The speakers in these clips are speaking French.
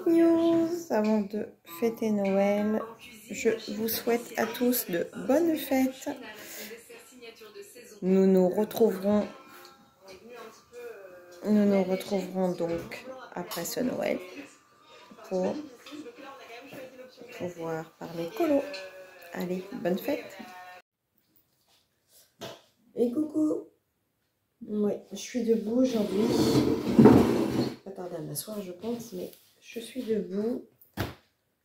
news avant de fêter Noël. Je vous souhaite à tous de bonnes fêtes. Nous nous retrouverons donc après ce Noël pour pouvoir parler colo. Allez, bonne fête. Et coucou. Ouais, je suis debout aujourd'hui. Pas tarder à m'asseoir, je pense, mais je suis debout.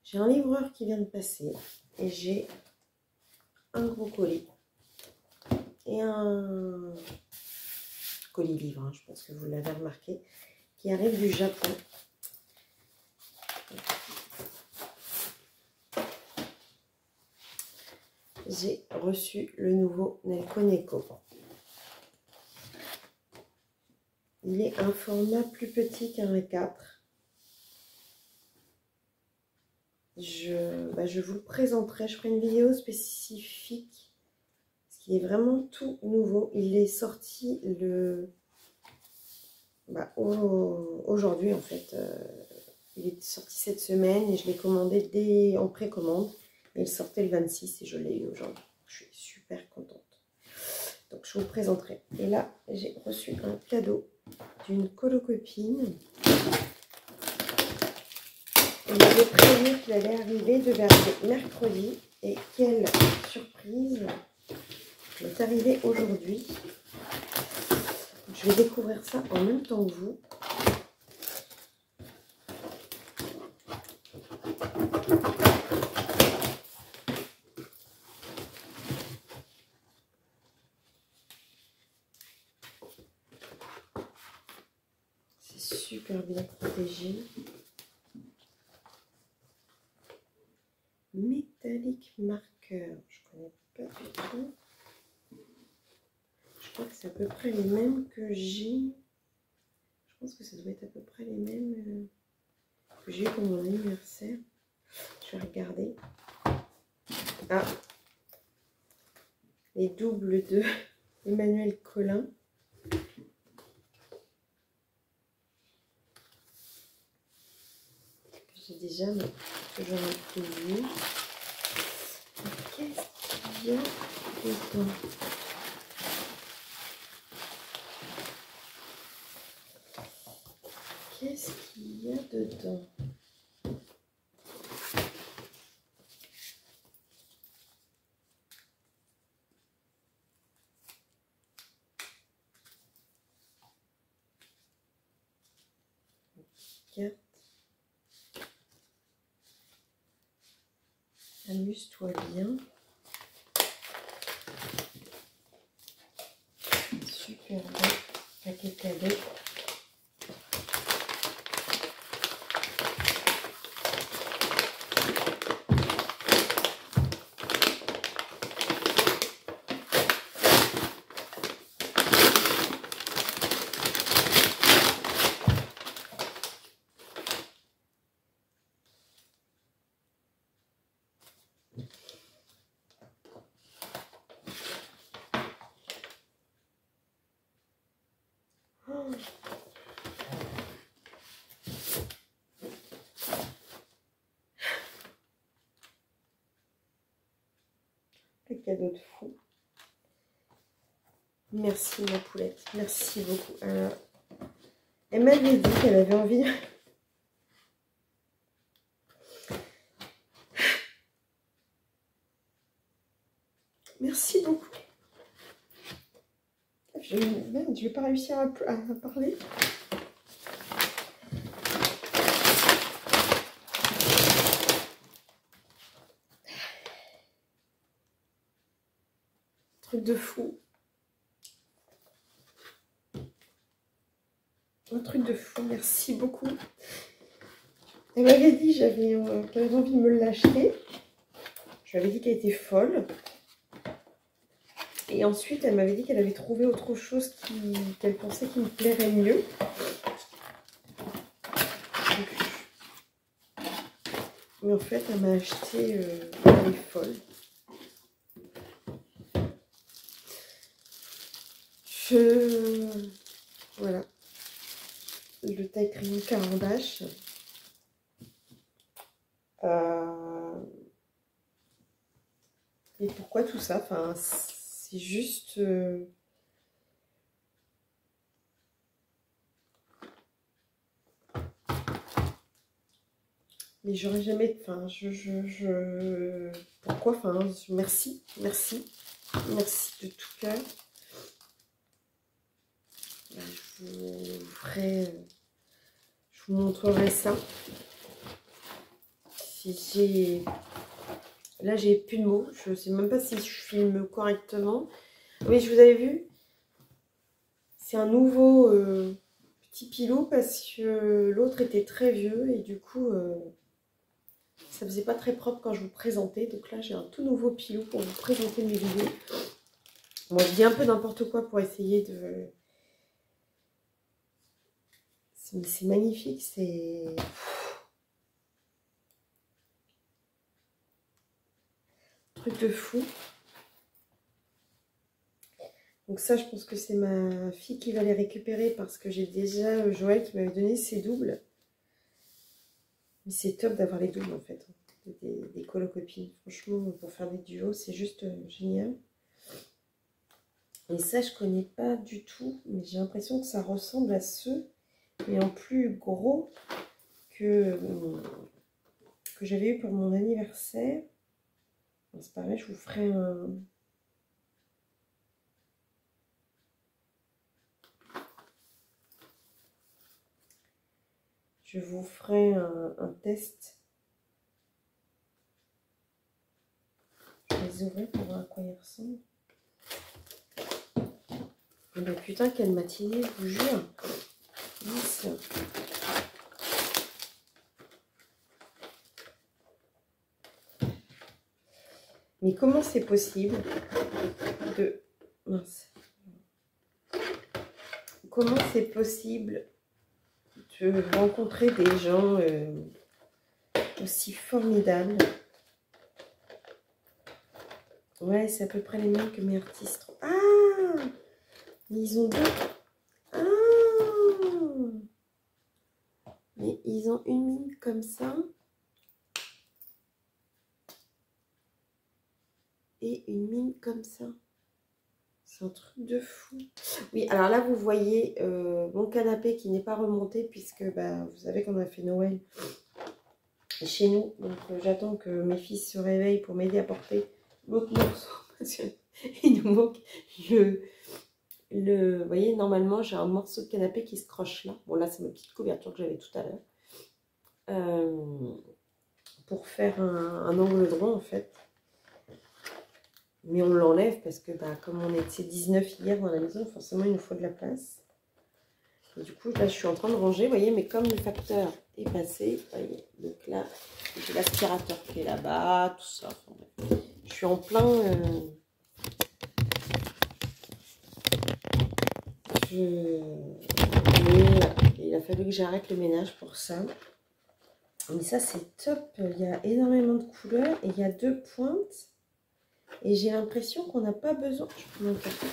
J'ai un livreur qui vient de passer et j'ai un gros colis et un colis livre, hein, je pense que vous l'avez remarqué, qui arrive du Japon. J'ai reçu le nouveau Nelco Neko. Il est un format plus petit qu'un A4. Je vous le présenterai, je ferai une vidéo spécifique parce qu'il est vraiment tout nouveau. Il est sorti aujourd'hui en fait. Il est sorti cette semaine et je l'ai commandé en précommande. Il sortait le 26 et je l'ai eu aujourd'hui. Je suis super contente. Donc je vous le présenterai. Et là, j'ai reçu un cadeau d'une colocopine. Il m'avait prévenu qu'il allait arriver, il devait arriver mercredi. Et quelle surprise! Il est arrivé aujourd'hui. Je vais découvrir ça en même temps que vous. C'est super bien protégé. Metallic Marker, je connais pas du tout. Je crois que c'est à peu près les mêmes que j'ai. Je pense que ça doit être à peu près les mêmes que j'ai eu pour mon anniversaire. Je vais regarder. Ah, les doubles de Emmanuel Collin. J'ai déjà, mais toujours un peu vu. Qu'est-ce qu'il y a dedans? Qu'est-ce qu'il y a dedans? Carte. Amuse-toi bien. Super beau paquet cadeau. Le cadeau de fou. Merci ma poulette, merci beaucoup. Elle m'avait dit qu'elle avait envie. Merci beaucoup. Je vais pas réussir à parler. Truc de fou. Un truc de fou, merci beaucoup. Elle m'avait dit qu'elle avait envie de me l'acheter. Je lui avais dit qu'elle était folle. Et ensuite, elle m'avait dit qu'elle avait trouvé autre chose qu'elle pensait qui me plairait mieux. Mais en fait, elle m'a acheté elle est folle. Voilà. Le taille crayon Caran d'Ache. Et pourquoi tout ça? Enfin, c'est juste... Mais j'aurais jamais... Enfin, Pourquoi? Enfin, merci, merci. Merci de tout cœur. Je vous ferai... Je vous montrerai ça. Si j'ai... Là, j'ai plus de mots. Je ne sais même pas si je filme correctement. Oui, je vous avais vu. C'est un nouveau petit pilot parce que l'autre était très vieux et du coup, ça faisait pas très propre quand je vous présentais. Donc là, j'ai un tout nouveau pilot pour vous présenter mes vidéos. Bon, je dis un peu n'importe quoi pour essayer de... C'est magnifique, c'est... Truc de fou. Donc ça, je pense que c'est ma fille qui va les récupérer parce que j'ai déjà Joël qui m'avait donné ses doubles. Mais c'est top d'avoir les doubles en fait. Des colocopines. Franchement, pour faire des duos, c'est juste génial. Et ça, je connais pas du tout. Mais j'ai l'impression que ça ressemble à ceux, mais en plus gros que j'avais eu pour mon anniversaire. C'est pareil, je vous ferai un... Je vous ferai un test. Je vais les ouvrir pour voir à quoi ils ressemblent. Mais putain, quelle matinée, je vous jure. Nice. Mais comment c'est possible de... Mince. Comment c'est possible de rencontrer des gens aussi formidables? Ouais, c'est à peu près les mêmes que mes artistes. Ah! Mais ils ont deux... Ah! Mais ils ont une mine comme ça. Et une mine comme ça. C'est un truc de fou. Oui, alors là, vous voyez mon canapé qui n'est pas remonté puisque bah, vous savez qu'on a fait Noël chez nous. Donc, j'attends que mes fils se réveillent pour m'aider à porter l'autre morceau. Parce qu'il nous manque vous voyez, normalement, j'ai un morceau de canapé qui se croche là. Bon, là, c'est ma petite couverture que j'avais tout à l'heure. Pour faire un angle droit, en fait. Mais on l'enlève parce que bah, comme on était 19 hier dans la maison, forcément il nous faut de la place. Et du coup là je suis en train de ranger, vous voyez, mais comme le facteur est passé, voyez, donc là j'ai l'aspirateur qui est là-bas, tout ça. Enfin, bref. Je suis en plein... Il a fallu que j'arrête le ménage pour ça. Mais ça c'est top, il y a énormément de couleurs et il y a deux pointes. Et j'ai l'impression qu'on n'a pas besoin... Je prends mon carton.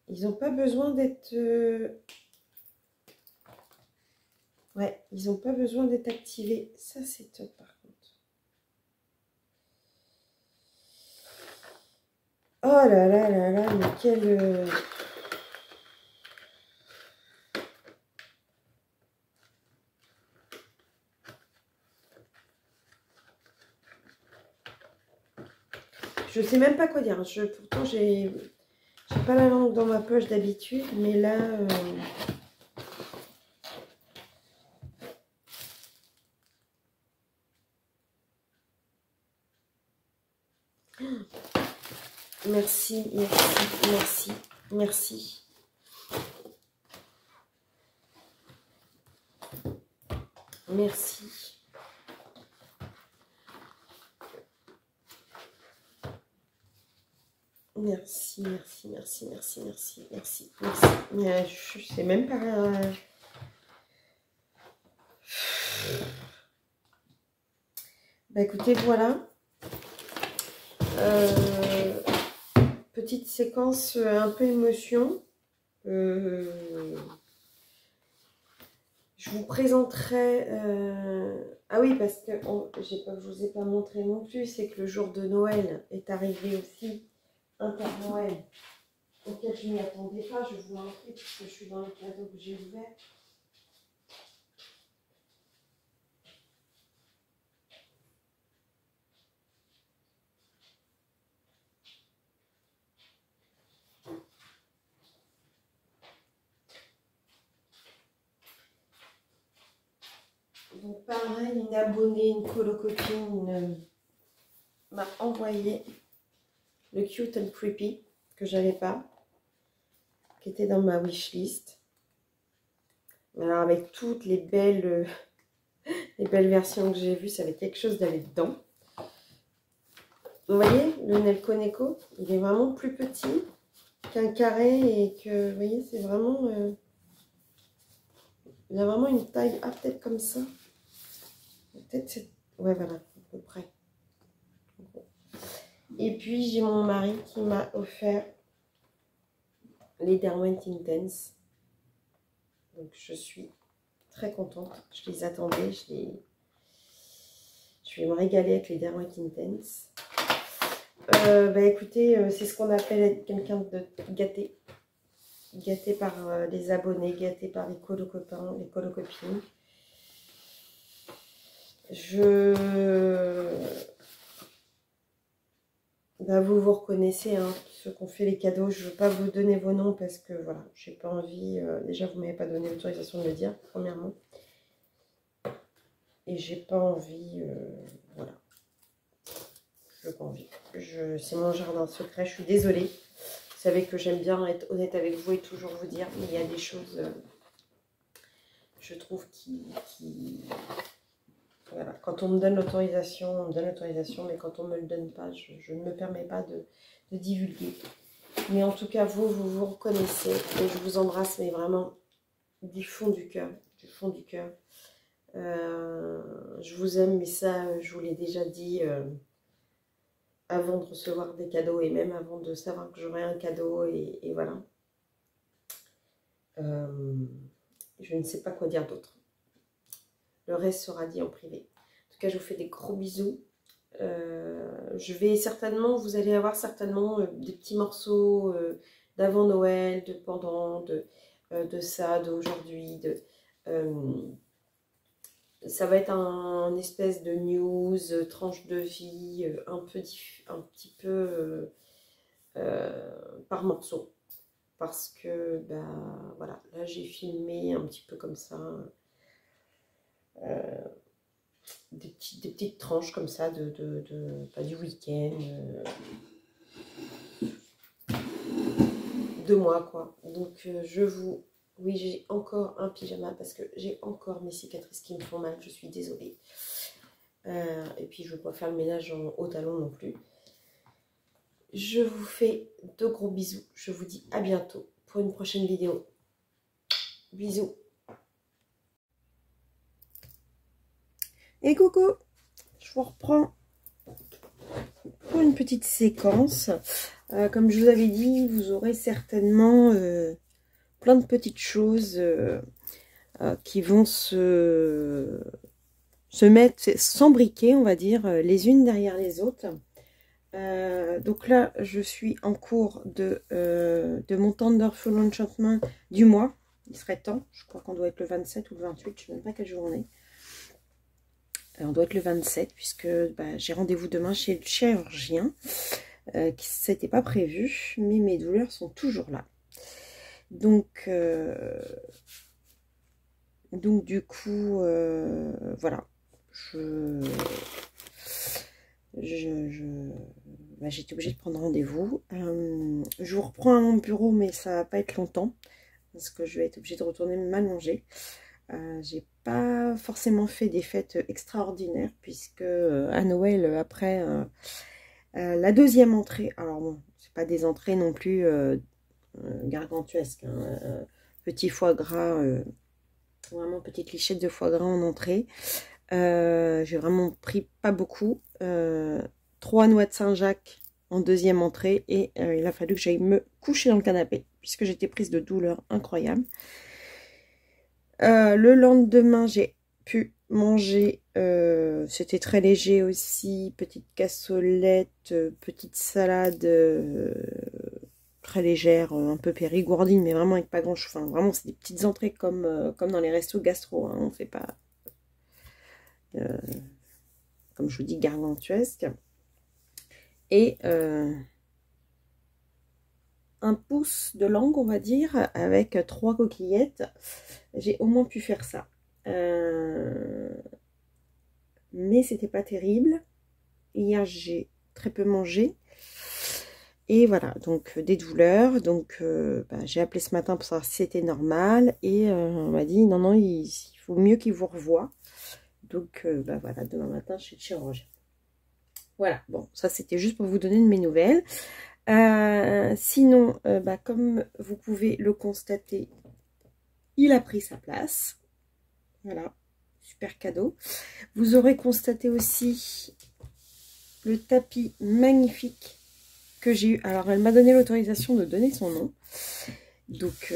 Ils n'ont pas besoin d'être... Ouais, ils n'ont pas besoin d'être activés. Ça, c'est top, par contre. Oh là là là là, mais quel... Je sais même pas quoi dire. Pourtant, j'ai pas la langue dans ma poche d'habitude, mais là... Merci, merci, merci, merci. Merci. Merci, merci, merci, merci, merci, merci, merci. Mais je sais même pas... Bah écoutez, voilà. Petite séquence un peu émotion. Je vous présenterai... Ah oui, parce que je vous ai pas montré non plus, c'est que le jour de Noël est arrivé aussi, un Père Noël, auquel je ne m'y attendais pas. Je vais vous montrer puisque je suis dans les cadeaux que j'ai ouverts. Donc pareil, une abonnée, une colocopine m'a envoyé le Cute and Creepy que j'avais pas, qui était dans ma wishlist. Alors avec toutes les belles versions que j'ai vues, ça avait quelque chose d'aller dedans. Vous voyez, le Nelco Neko, il est vraiment plus petit qu'un carré et que, vous voyez, c'est vraiment... il a vraiment une taille, ah peut-être comme ça. Peut-être c'est... Ouais, voilà, à peu près. Et puis, j'ai mon mari qui m'a offert les Derwent Intense. Donc, je suis très contente. Je les attendais. Je vais me régaler avec les Derwent Intense. Bah, écoutez, c'est ce qu'on appelle être quelqu'un de gâté. Gâté par les abonnés, gâté par les colocopains, les colocopines. Bah, vous reconnaissez, hein, ceux qui ont fait les cadeaux. Je ne veux pas vous donner vos noms parce que voilà, j'ai pas envie. Déjà, vous ne m'avez pas donné l'autorisation de le dire, premièrement. Et j'ai pas envie. Voilà. Je n'ai pas envie. C'est mon jardin secret, je suis désolée. Vous savez que j'aime bien être honnête avec vous et toujours vous dire, mais il y a des choses, je trouve, voilà. Quand on me donne l'autorisation, on me donne l'autorisation, mais quand on ne me le donne pas, je ne me permets pas de divulguer. Mais en tout cas, vous reconnaissez et je vous embrasse, mais vraiment du fond du cœur, du fond du cœur. Je vous aime, mais ça, je vous l'ai déjà dit avant de recevoir des cadeaux et même avant de savoir que j'aurais un cadeau et voilà. Je ne sais pas quoi dire d'autre. Le reste sera dit en privé. En tout cas, je vous fais des gros bisous. Je vais certainement, vous allez avoir certainement des petits morceaux d'avant Noël, de pendant, de ça, d'aujourd'hui. Ça va être un espèce de news, tranche de vie, un petit peu par morceau. Parce que, bah, voilà, là j'ai filmé un petit peu comme ça. Des petites tranches comme ça pas du week-end, 2 mois quoi. Donc oui, j'ai encore un pyjama parce que j'ai encore mes cicatrices qui me font mal, je suis désolée. Et puis je ne veux pas faire le ménage en haut talon non plus. Je vous fais de gros bisous, je vous dis à bientôt pour une prochaine vidéo. Bisous. Et coucou, je vous reprends pour une petite séquence. Comme je vous avais dit, vous aurez certainement plein de petites choses qui vont se mettre, s'embriquer, on va dire, les unes derrière les autres. Donc là, je suis en cours de mon Thunderful Enchantment du mois. Il serait temps, je crois qu'on doit être le 27 ou le 28, je ne sais même pas quel jour on est. On doit être le 27 puisque bah, j'ai rendez-vous demain chez le chirurgien. C'était pas prévu, mais mes douleurs sont toujours là. Donc du coup, voilà. J'étais obligée de prendre rendez-vous. Je vous reprends à mon bureau, mais ça va pas être longtemps parce que je vais être obligée de retourner m'allonger. J'ai pas forcément fait des fêtes extraordinaires puisque à Noël, après la deuxième entrée, alors bon, c'est pas des entrées non plus gargantuesques, hein, petit foie gras, vraiment petite lichette de foie gras en entrée. J'ai vraiment pris pas beaucoup. 3 noix de Saint-Jacques en deuxième entrée et il a fallu que j'aille me coucher dans le canapé puisque j'étais prise de douleurs incroyables. Le lendemain, j'ai pu manger, c'était très léger aussi, petite cassolette, petite salade très légère, un peu périgourdine, mais vraiment avec pas grand chose. Enfin, vraiment, c'est des petites entrées comme, comme dans les restos gastro, hein, on fait pas, comme je vous dis, gargantuesque. Et un pouce de langue, on va dire, avec 3 coquillettes. J'ai au moins pu faire ça. Mais c'était pas terrible. Hier, j'ai très peu mangé. Et voilà, donc des douleurs. Donc j'ai appelé ce matin pour savoir si c'était normal. Et on m'a dit, non, non, il faut mieux qu'il vous revoie. Donc voilà, demain matin, chez le chirurgien. Voilà, bon, ça c'était juste pour vous donner de mes nouvelles. Sinon, comme vous pouvez le constater, il a pris sa place. Voilà, super cadeau. Vous aurez constaté aussi le tapis magnifique que j'ai eu. Alors, elle m'a donné l'autorisation de donner son nom. Donc,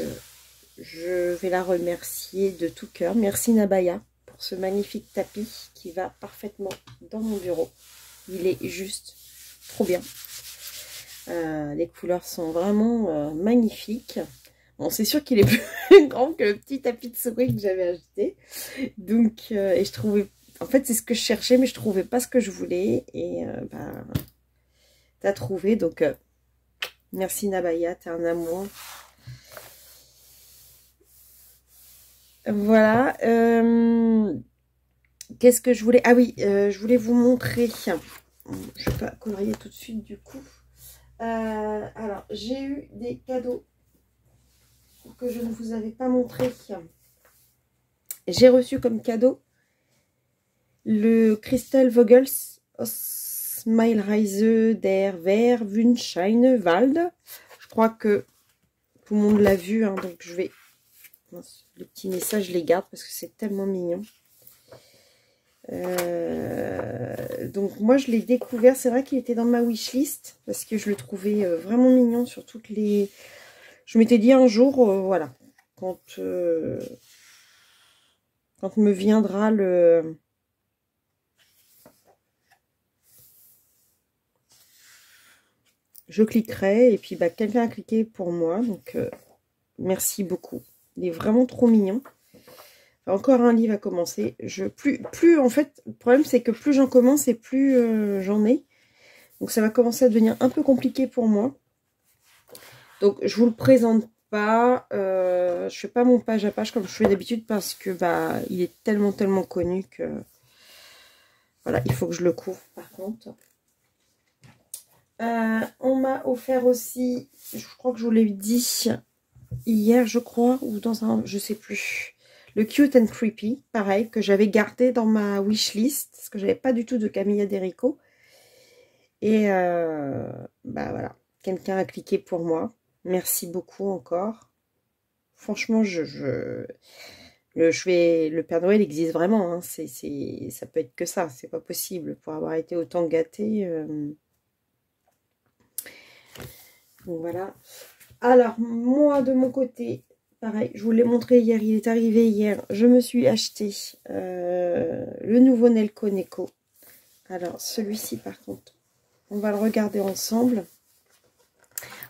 je vais la remercier de tout cœur. Merci Nabaya pour ce magnifique tapis qui va parfaitement dans mon bureau. Il est juste trop bien. Les couleurs sont vraiment magnifiques. Bon, c'est sûr qu'il est plus grand que le petit tapis de souris que j'avais acheté. Donc, et je trouvais... En fait, c'est ce que je cherchais, mais je trouvais pas ce que je voulais. Et t'as trouvé. Donc, merci Nabaya, t'es un amour. Voilà. Qu'est-ce que je voulais... Ah oui, je voulais vous montrer. Je vais pas colorier tout de suite du coup. Alors, j'ai eu des cadeaux que je ne vous avais pas montré. J'ai reçu comme cadeau le Crystal Vogels Smilereise der Wunscheinewald. Je crois que tout le monde l'a vu, hein, donc je vais... Le petit message, je les garde parce que c'est tellement mignon. Donc moi, je l'ai découvert. C'est vrai qu'il était dans ma wishlist parce que je le trouvais vraiment mignon sur toutes les... Je m'étais dit un jour, voilà, quand me viendra le... Je cliquerai et puis quelqu'un a cliqué pour moi, donc merci beaucoup. Il est vraiment trop mignon. Encore un livre à commencer. Plus en fait, le problème c'est que plus j'en commence et plus j'en ai. Donc ça va commencer à devenir un peu compliqué pour moi. Donc je vous le présente pas. Je fais pas mon page à page comme je fais d'habitude parce que il est tellement connu que voilà, il faut que je le couvre par contre. On m'a offert aussi, je crois que je vous l'ai dit hier, je crois, ou dans un, je sais plus, le Cute and Creepy, pareil, que j'avais gardé dans ma wishlist, parce que j'avais pas du tout de Camilla Derico. Et voilà, quelqu'un a cliqué pour moi. Merci beaucoup encore. Franchement, le Père Noël existe vraiment. Hein. Ça peut être que ça. C'est pas possible pour avoir été autant gâté. Donc voilà. Alors, moi, de mon côté, pareil, je vous l'ai montré hier. Il est arrivé hier. Je me suis acheté le nouveau Nelko Neko. Alors, celui-ci, par contre, on va le regarder ensemble.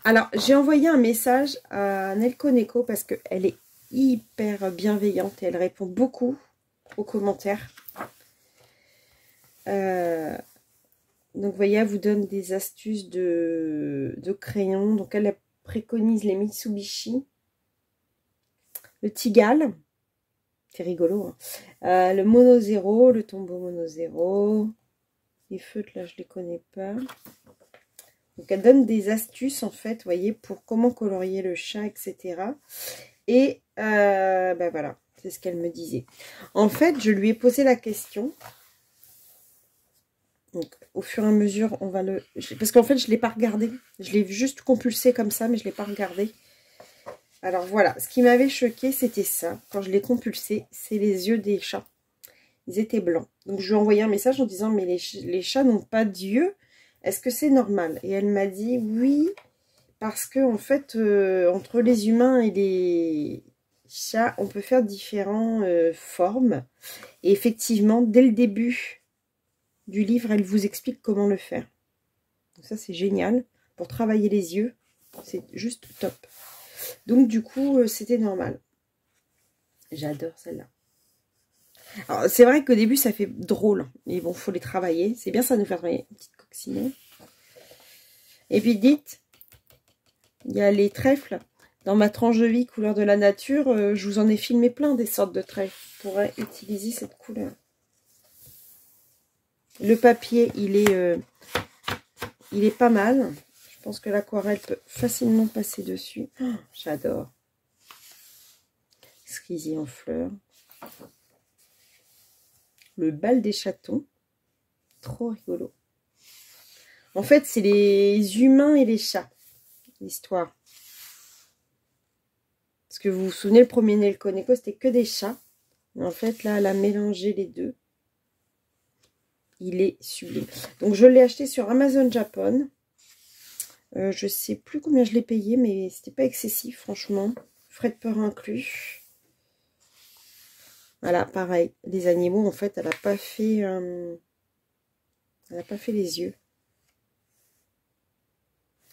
Alors, j'ai envoyé un message à Nelko Neko parce qu'elle est hyper bienveillante et elle répond beaucoup aux commentaires. Donc, vous voyez, elle vous donne des astuces de crayons. Donc, elle préconise les Mitsubishi, le Tigal, c'est rigolo, hein. Le Mono Zero, le Tombow Mono Zero. Les feutres, là, je les connais pas. Donc, elle donne des astuces, en fait, vous voyez, pour comment colorier le chat, etc. Et, voilà, c'est ce qu'elle me disait. En fait, je lui ai posé la question. Donc, au fur et à mesure, on va le... Parce qu'en fait, je ne l'ai pas regardé. Je l'ai juste compulsé comme ça, mais je ne l'ai pas regardé. Alors, voilà. Ce qui m'avait choqué, c'était ça. Quand je l'ai compulsé, c'est les yeux des chats. Ils étaient blancs. Donc, je lui ai envoyé un message en disant, mais les chats n'ont pas d'yeux. Est-ce que c'est normal? Et elle m'a dit, oui, parce que, en fait, entre les humains et les chat, on peut faire différentes formes. Et effectivement, dès le début du livre, elle vous explique comment le faire. Donc ça, c'est génial. Pour travailler les yeux, c'est juste top. Donc, du coup, c'était normal. J'adore celle-là. Alors, c'est vrai qu'au début, ça fait drôle. Mais bon, faut les travailler. C'est bien, ça nous fait travailler. Une petite coccinelle. Et puis, dites, il y a les trèfles. Dans ma tranche de vie couleur de la nature, je vous en ai filmé plein des sortes de trèfles. Je pourrais utiliser cette couleur. Le papier, il est pas mal. Je pense que l'aquarelle peut facilement passer dessus. Oh, j'adore. Cerisier en fleurs. Le bal des chatons. Trop rigolo. En fait, c'est les humains et les chats. L'histoire. Parce que vous vous souvenez, le premier Nail Coneco, c'était que des chats. Mais en fait, là, elle a mélangé les deux. Il est sublime. Donc, je l'ai acheté sur Amazon Japan. Je sais plus combien je l'ai payé, mais c'était pas excessif, franchement. Frais de port inclus. Voilà, pareil. Les animaux, en fait, elle n'a pas fait... elle n'a pas fait les yeux.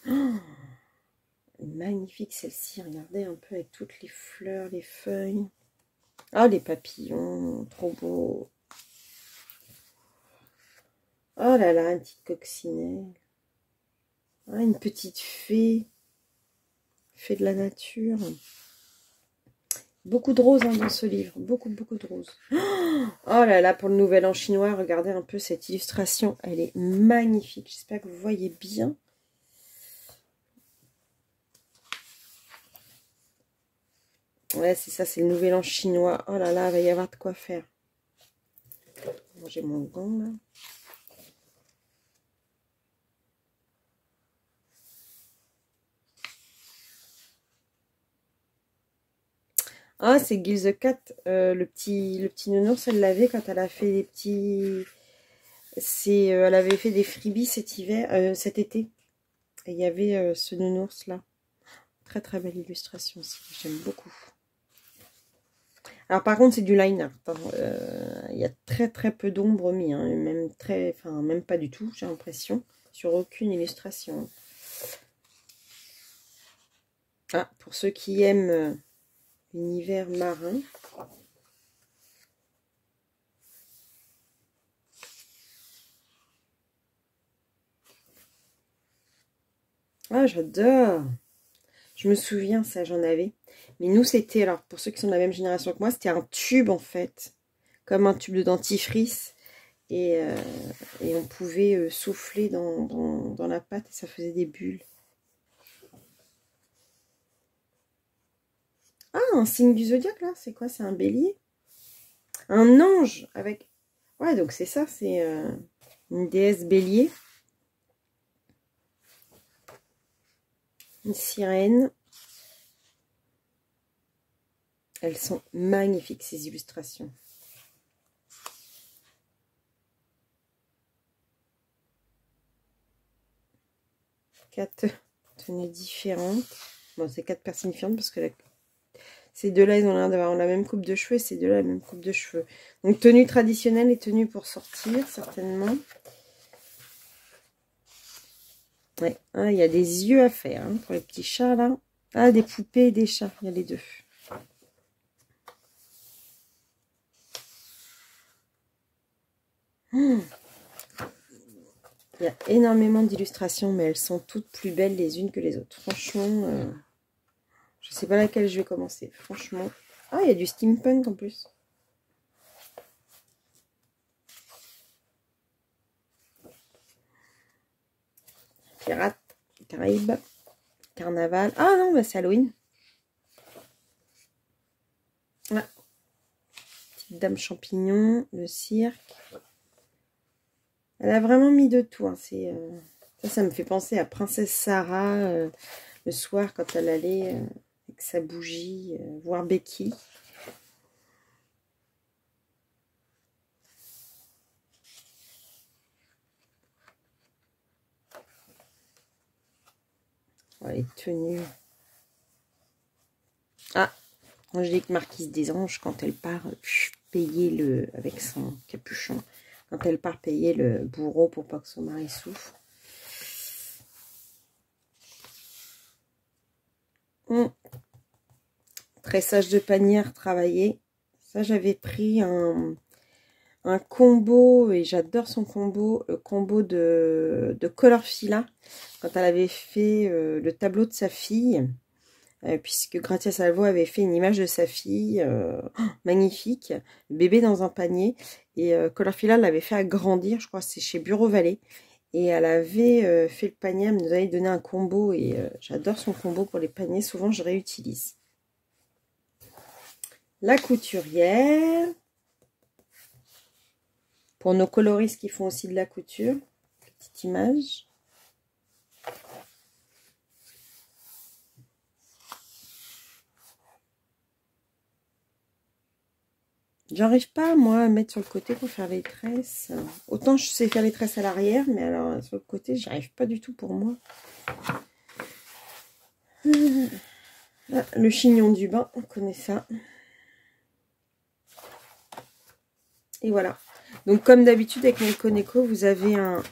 Oh, magnifique celle-ci. Regardez un peu avec toutes les fleurs, les feuilles. Ah, les papillons, trop beau. Oh là là, une petite coccinelle. Ah, une petite fée. Fée de la nature. Beaucoup de roses dans ce livre. Beaucoup, beaucoup de roses. Oh là là, pour le nouvel an chinois, regardez un peu cette illustration. Elle est magnifique. J'espère que vous voyez bien. Ouais, c'est ça, c'est le nouvel an chinois. Oh là là, il va y avoir de quoi faire. J'ai mon gant là. Ah, c'est Gil the Cat, le petit nounours, elle l'avait quand elle a fait des petits... elle avait fait des freebies cet hiver, cet été. Et il y avait ce nounours là. Très très belle illustration aussi, j'aime beaucoup. Alors par contre c'est du line art. Il y a très très peu d'ombre mis, hein, même pas du tout, j'ai l'impression, sur aucune illustration. Ah, pour ceux qui aiment l'univers marin. Ah, j'adore. Je me souviens, ça, j'en avais. Mais nous, c'était, alors, pour ceux qui sont de la même génération que moi, c'était un tube, en fait. Comme un tube de dentifrice. Et on pouvait souffler dans la pâte et ça faisait des bulles. Ah, un signe du zodiaque, là. C'est quoi? C'est un bélier? Un ange avec... Ouais, donc c'est ça, c'est une déesse bélier. Une sirène. Elles sont magnifiques, ces illustrations. 4 tenues différentes. Bon, c'est 4 personnes différentes parce que ces deux-là, ils ont l'air d'avoir la même coupe de cheveux et ces deux-là, la même coupe de cheveux. Donc, tenue traditionnelle et tenue pour sortir, certainement. Ouais, ah, il y a des yeux à faire hein, pour les petits chats, là. Ah, des poupées et des chats, il y a les deux. Il y a énormément d'illustrations, mais elles sont toutes plus belles les unes que les autres. Franchement, je sais pas laquelle je vais commencer. Franchement. Ah, il y a du steampunk en plus. Pirates, Caraïbes, Carnaval. Ah non, bah c'est Halloween. Ah. Petite dame champignon, le cirque. Elle a vraiment mis de tout. Hein. Ça me fait penser à Princesse Sarah le soir quand elle allait avec sa bougie voir Becky. Oh, les tenues. Ah, Angélique Marquise des Anges, quand elle part payer le... avec son capuchon, quand elle part payer le bourreau pour pas que son mari souffre. Tressage de panière travaillé. Ça, j'avais pris un combo, et j'adore son combo, le combo de Colorfila, quand elle avait fait le tableau de sa fille, puisque Gratia Salvo avait fait une image de sa fille, magnifique, bébé dans un panier, et Colorfila l'avait fait agrandir, je crois que c'est chez Bureau Vallée, et elle avait fait le panier, elle nous avait donné un combo, et j'adore son combo pour les paniers, souvent je réutilise. La couturière, pour nos coloristes qui font aussi de la couture, petite image. J'arrive pas, moi, à mettre sur le côté pour faire les tresses. Autant je sais faire les tresses à l'arrière, mais alors sur le côté, j'y arrive pas du tout pour moi. Ah, le chignon du bain, on connaît ça. Et voilà. Donc, comme d'habitude, avec Melco Neco, vous avez un...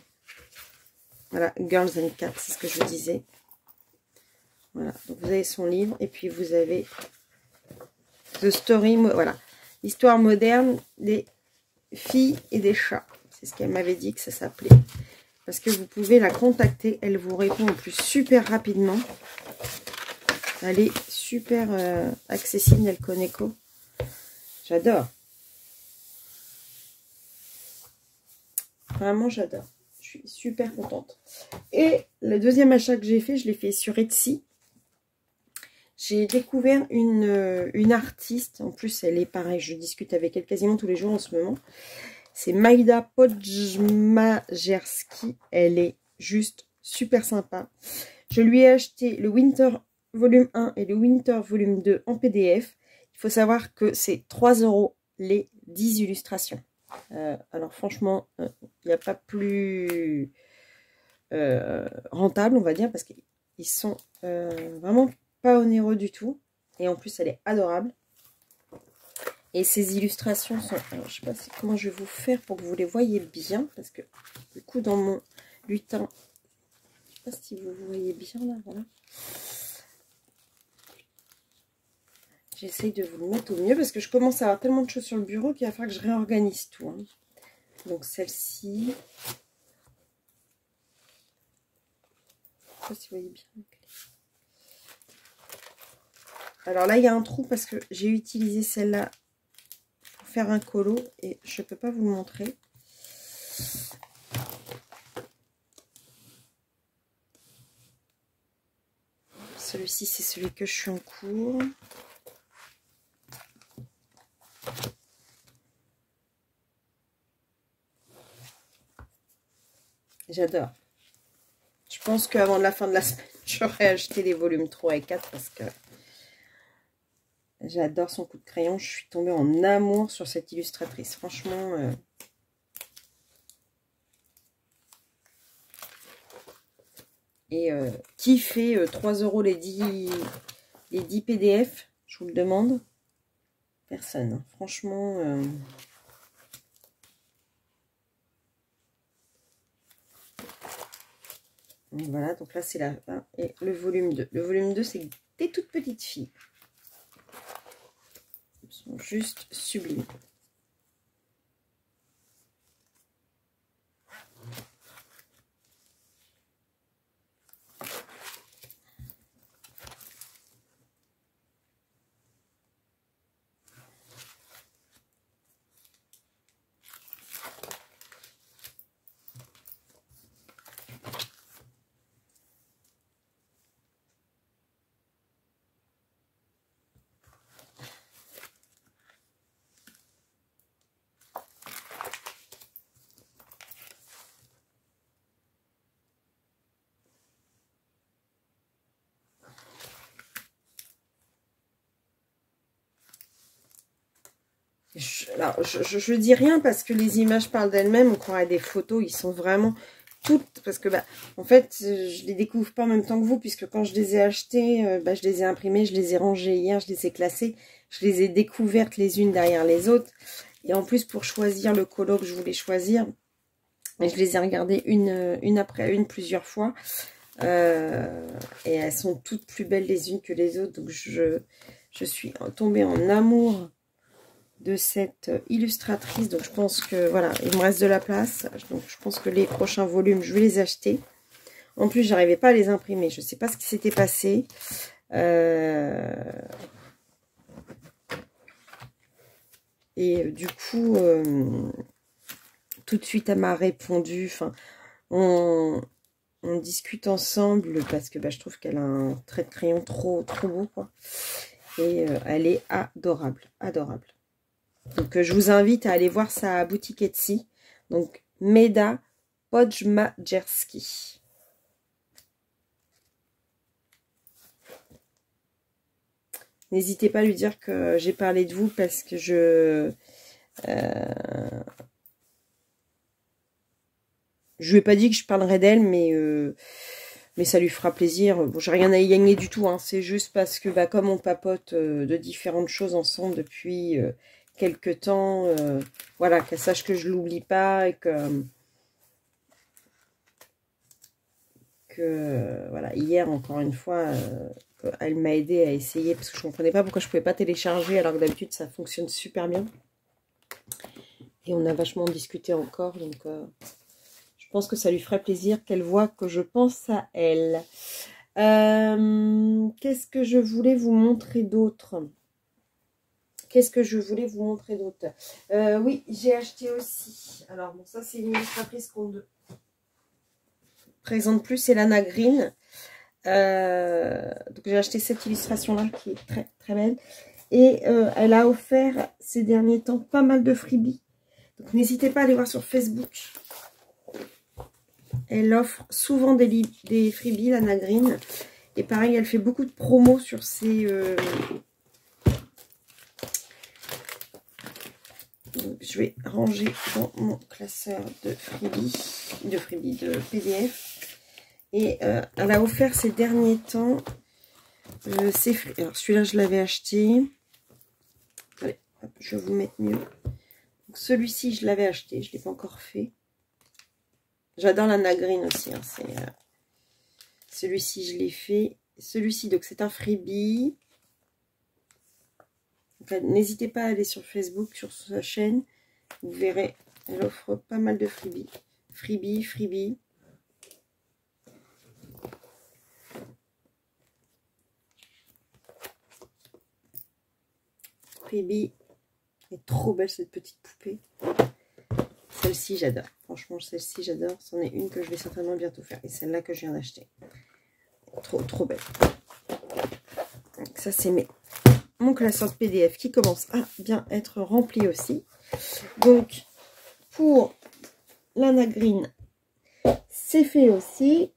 Voilà, Girls and Cats, c'est ce que je vous disais. Voilà, donc vous avez son livre, et puis vous avez The Story, voilà. L'histoire moderne des filles et des chats. C'est ce qu'elle m'avait dit que ça s'appelait. Parce que vous pouvez la contacter, elle vous répond en plus super rapidement. Elle est super accessible, Melco Neco. J'adore. Vraiment, j'adore. Je suis super contente. Et le deuxième achat que j'ai fait, je l'ai fait sur Etsy. J'ai découvert une artiste. En plus, elle est pareil. Je discute avec elle quasiment tous les jours en ce moment. C'est Majda Podmajerski. Elle est juste super sympa. Je lui ai acheté le Winter Volume 1 et le Winter Volume 2 en PDF. Il faut savoir que c'est 3 € les 10 illustrations. Alors franchement, il n'y a pas plus rentable, on va dire, parce qu'ils sont vraiment pas onéreux du tout. Et en plus, elle est adorable. Et ces illustrations sont... Alors, je sais pas comment je vais vous faire pour que vous les voyez bien, parce que du coup, dans mon lutin, je sais pas si vous voyez bien là, voilà. J'essaye de vous le mettre au mieux, parce que je commence à avoir tellement de choses sur le bureau qu'il va falloir que je réorganise tout. Hein. Donc celle-ci... Je sais pas si vous voyez bien. Alors là, il y a un trou parce que j'ai utilisé celle-là pour faire un colo et je ne peux pas vous le montrer. Celui-ci, c'est celui que je suis en cours. J'adore. Je pense qu'avant la fin de la semaine, j'aurais acheté les volumes 3 et 4 parce que j'adore son coup de crayon. Je suis tombée en amour sur cette illustratrice. Franchement, qui fait 3 € les 10 PDF, je vous le demande. Personne. Franchement... Et voilà, donc là c'est la fin. Et le volume 2. Le volume 2, c'est des toutes petites filles. Elles sont juste sublimes. Je dis rien parce que les images parlent d'elles-mêmes. On croirait des photos. Ils sont vraiment toutes, parce que en fait, je les découvre pas en même temps que vous, puisque quand je les ai achetées, je les ai imprimées, je les ai rangées hier, je les ai classées, je les ai découvertes les unes derrière les autres. Et en plus, pour choisir le colo que je voulais choisir, je les ai regardées une après une plusieurs fois. Et elles sont toutes plus belles les unes que les autres. Donc je suis tombée en amour de cette illustratrice. Donc je pense que voilà, il me reste de la place. Donc je pense que les prochains volumes, je vais les acheter. En plus, j'arrivais pas à les imprimer. Je sais pas ce qui s'était passé. Et du coup, tout de suite, elle m'a répondu. Enfin, on discute ensemble parce que je trouve qu'elle a un trait de crayon trop beau, quoi. Et elle est adorable, adorable. Donc, je vous invite à aller voir sa boutique Etsy. Donc, Meda Podmajerski. N'hésitez pas à lui dire que j'ai parlé de vous parce que je lui ai pas dit que je parlerais d'elle, mais ça lui fera plaisir. Bon, j'ai rien à y gagner du tout, hein. C'est juste parce que comme on papote de différentes choses ensemble depuis quelques temps, voilà, qu'elle sache que je l'oublie pas et que voilà, hier encore une fois, elle m'a aidé à essayer parce que je comprenais pas pourquoi je pouvais pas télécharger alors que d'habitude ça fonctionne super bien. Et on a vachement discuté encore, donc je pense que ça lui ferait plaisir qu'elle voit que je pense à elle. Qu'est-ce que je voulais vous montrer d'autre? Oui, j'ai acheté aussi. Alors, bon, ça, c'est une illustratrice qu'on ne présente plus, c'est Lana Green. Donc, j'ai acheté cette illustration-là qui est très, très belle. Et elle a offert ces derniers temps pas mal de freebies. Donc, n'hésitez pas à aller voir sur Facebook. Elle offre souvent des freebies, Lana Green. Et pareil, elle fait beaucoup de promos sur ses... Donc, je vais ranger dans mon classeur de PDF. Et elle a offert ces derniers temps ces freebies. Alors, celui-là, je l'avais acheté. Allez, hop, je vais vous mettre mieux. Celui-ci, je l'avais acheté. Je ne l'ai pas encore fait. J'adore Lana Green aussi. Hein, celui-ci, je l'ai fait. Celui-ci, donc, c'est un freebie. N'hésitez pas à aller sur Facebook, sur sa chaîne. Vous verrez, elle offre pas mal de freebies. Freebie. Freebie. Elle est trop belle cette petite poupée. Celle-ci, j'adore. Franchement, celle-ci, j'adore. C'en est une que je vais certainement bientôt faire. Et celle-là que je viens d'acheter. Trop belle. Donc ça, c'est mon classeur de PDF qui commence à bien être rempli aussi. Donc, pour Lana Green, c'est fait aussi.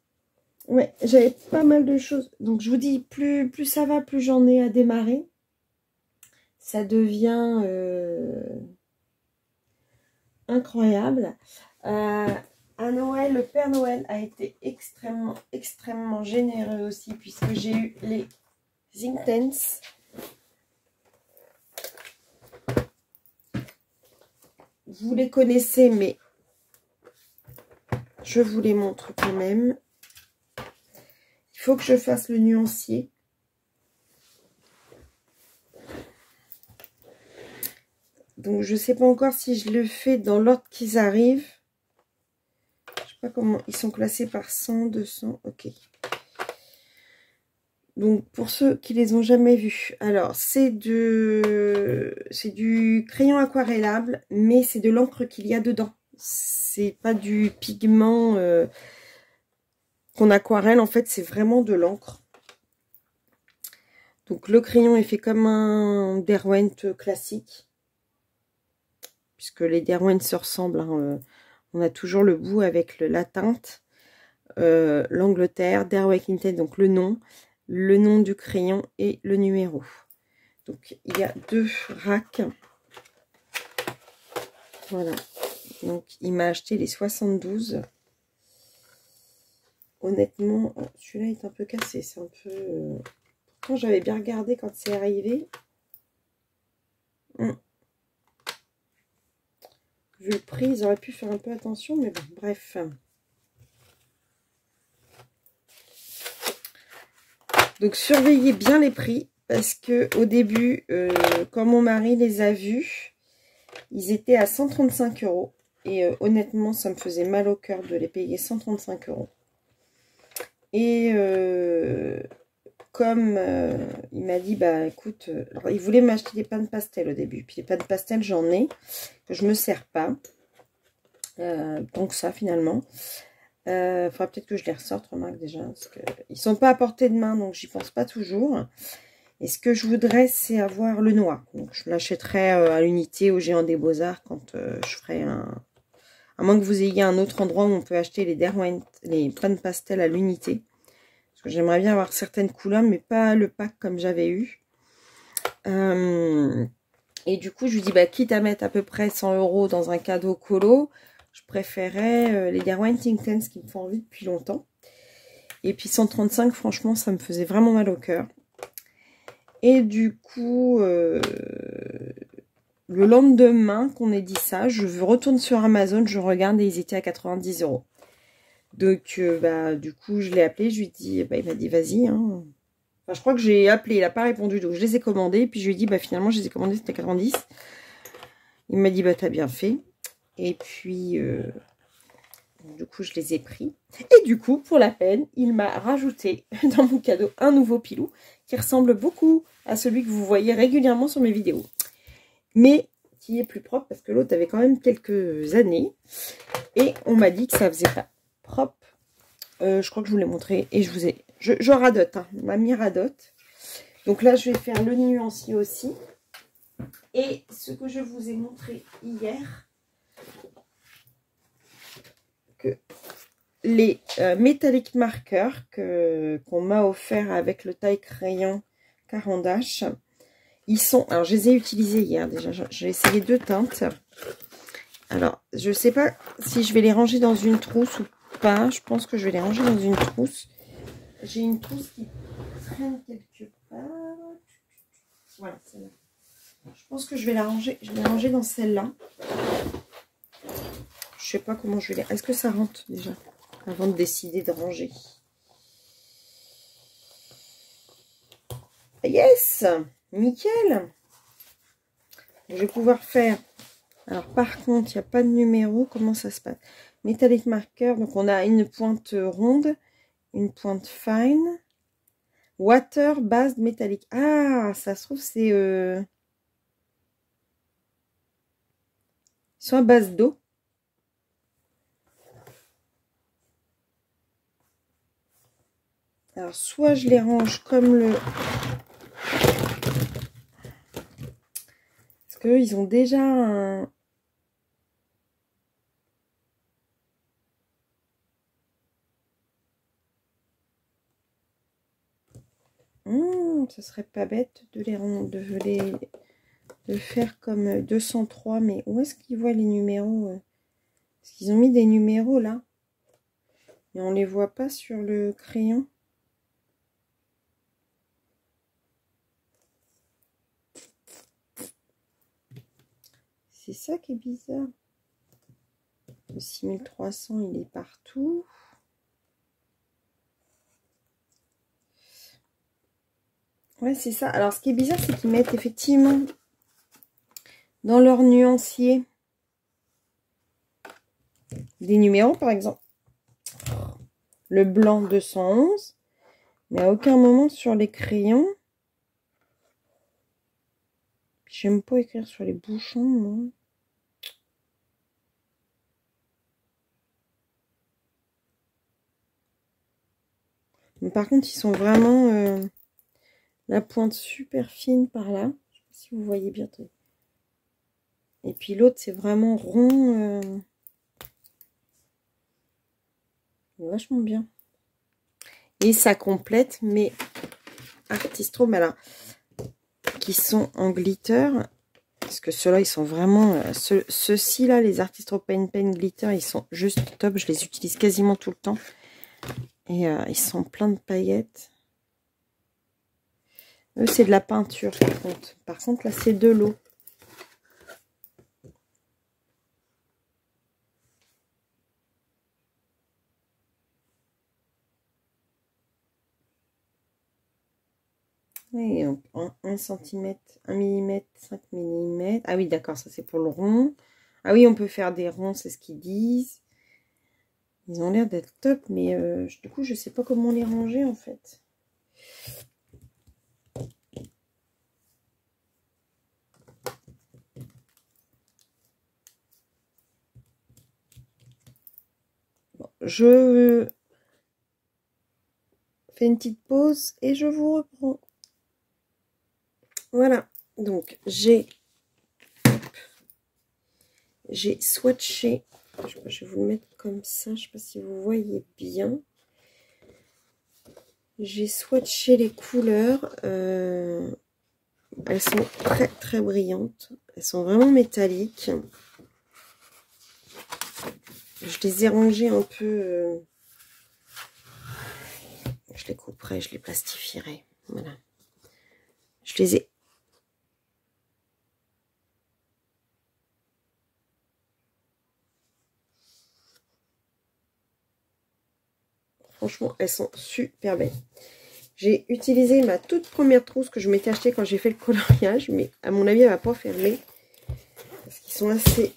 Ouais, j'avais pas mal de choses. Donc, je vous dis, plus ça va, plus j'en ai à démarrer. Ça devient incroyable. À Noël, le Père Noël a été extrêmement généreux aussi, puisque j'ai eu les Intense. Vous les connaissez, mais je vous les montre quand même. Il faut que je fasse le nuancier. Donc, je ne sais pas encore si je le fais dans l'ordre qu'ils arrivent. Je ne sais pas comment. Ils sont classés par 100, 200. Ok. Donc, pour ceux qui les ont jamais vus. Alors, c'est du crayon aquarellable, mais c'est de l'encre qu'il y a dedans. C'est pas du pigment qu'on aquarelle. En fait, c'est vraiment de l'encre. Donc, le crayon est fait comme un Derwent classique. Puisque les Derwent se ressemblent. Hein, on a toujours le bout avec la teinte. L'Angleterre, Derwent Tinted, donc le nom du crayon et le numéro. Donc, il y a 2 racks. Voilà. Donc, il m'a acheté les 72. honnêtement, celui-là est un peu cassé. C'est un peu... Pourtant, j'avais bien regardé quand c'est arrivé. Vu le prix, ils auraient pu faire un peu attention, mais bon, bref. Donc, surveillez bien les prix, parce que au début, quand mon mari les a vus, ils étaient à 135 €. Et honnêtement, ça me faisait mal au cœur de les payer 135 €. Et comme il m'a dit, bah écoute, alors, il voulait m'acheter des pâtes pastel au début. Puis les pâtes pastel, j'en ai, que je me sers pas. Donc ça, finalement. Faudra peut-être que je les ressorte, remarque déjà. Parce que ils sont pas à portée de main, donc j'y pense pas toujours. Et ce que je voudrais, c'est avoir le noir. Donc je l'achèterai à l'unité au Géant des Beaux-Arts quand je ferai un... À moins que vous ayez un autre endroit où on peut acheter les Derwent, les pâtes pastel à l'unité. Parce que j'aimerais bien avoir certaines couleurs, mais pas le pack comme j'avais eu. Et du coup, je lui dis, bah, quitte à mettre à peu près 100 € dans un cadeau colo, je préférais les Derwent Intense qui me font envie depuis longtemps. Et puis 135, franchement, ça me faisait vraiment mal au cœur. Et du coup, le lendemain qu'on ait dit ça, je retourne sur Amazon, je regarde et ils étaient à 90 €. Donc, bah, du coup, je l'ai appelé, je lui ai dit, bah, il m'a dit, vas-y. Hein. Enfin, je crois que j'ai appelé, il n'a pas répondu, donc je les ai commandés. Puis je lui ai dit, bah, finalement, je les ai commandés, c'était 90. Il m'a dit, bah, t'as bien fait. Et puis, du coup, je les ai pris. Et du coup, pour la peine, il m'a rajouté dans mon cadeau un nouveau pilou qui ressemble beaucoup à celui que vous voyez régulièrement sur mes vidéos. Mais qui est plus propre parce que l'autre avait quand même quelques années. Et on m'a dit que ça faisait pas propre. Je crois que je vous l'ai montré et je vous ai... Je radote, hein, mamie radote. Donc là, je vais faire le nuancier aussi. Et ce que je vous ai montré hier, que les métalliques marqueurs qu'on m'a offert avec le taille crayon Caran d'Ache, ils sont... Alors, je les ai utilisés hier déjà. J'ai essayé 2 teintes. Alors, je ne sais pas si je vais les ranger dans une trousse ou pas. Je pense que je vais les ranger dans une trousse. J'ai une trousse qui traîne quelque part. Voilà, celle-là. Je pense que je vais la ranger. Je vais la ranger dans celle-là. Je sais pas comment je vais les... Est-ce que ça rentre déjà avant de décider de ranger? Yes! Nickel! Je vais pouvoir faire... Alors, par contre, il n'y a pas de numéro. Comment ça se passe? Metallic marker. Donc, on a une pointe ronde, une pointe fine. Water, base, métallique. Ah, ça se trouve, c'est... Ils sont à base d'eau. Alors, soit je les range comme le... Parce qu'eux, ils ont déjà un... Ce serait pas bête de de faire comme 203. Mais où est-ce qu'ils voient les numéros? Parce qu'ils ont mis des numéros là. Et on les voit pas sur le crayon. C'est ça qui est bizarre. Le 6300, il est partout. Ouais, c'est ça. Alors, ce qui est bizarre, c'est qu'ils mettent effectivement dans leur nuancier des numéros, par exemple. Le blanc 211. Mais à aucun moment sur les crayons. J'aime pas écrire sur les bouchons, moi. Mais par contre, ils sont vraiment la pointe super fine par là. Je sais pas si vous voyez bien. Et puis l'autre, c'est vraiment rond. Vachement bien. Et ça complète mes Artistro Malin qui sont en glitter. Parce que ceux-là, ils sont vraiment... Ceux-ci, là, les Artistro Paint Pen Glitter, ils sont juste top. Je les utilise quasiment tout le temps. Et ils sont pleins de paillettes. Eux, c'est de la peinture, par contre. Par contre, là, c'est de l'eau. Et 1 cm, 1 mm, 5 mm. Ah oui, d'accord, ça c'est pour le rond. Ah oui, on peut faire des ronds, c'est ce qu'ils disent. Ils ont l'air d'être top, mais du coup, je sais pas comment les ranger, en fait. Bon, je fais une petite pause et je vous reprends. Voilà, donc j'ai swatché. Je vais vous le mettre comme ça, je ne sais pas si vous voyez bien. J'ai swatché les couleurs. Elles sont très très brillantes. Elles sont vraiment métalliques. Je les ai rangées un peu. Je les couperai, je les plastifierai. Voilà. Je les ai. Franchement, elles sont super belles. J'ai utilisé ma toute première trousse que je m'étais achetée quand j'ai fait le coloriage, mais à mon avis, elle va pas fermer. Parce qu'ils sont assez...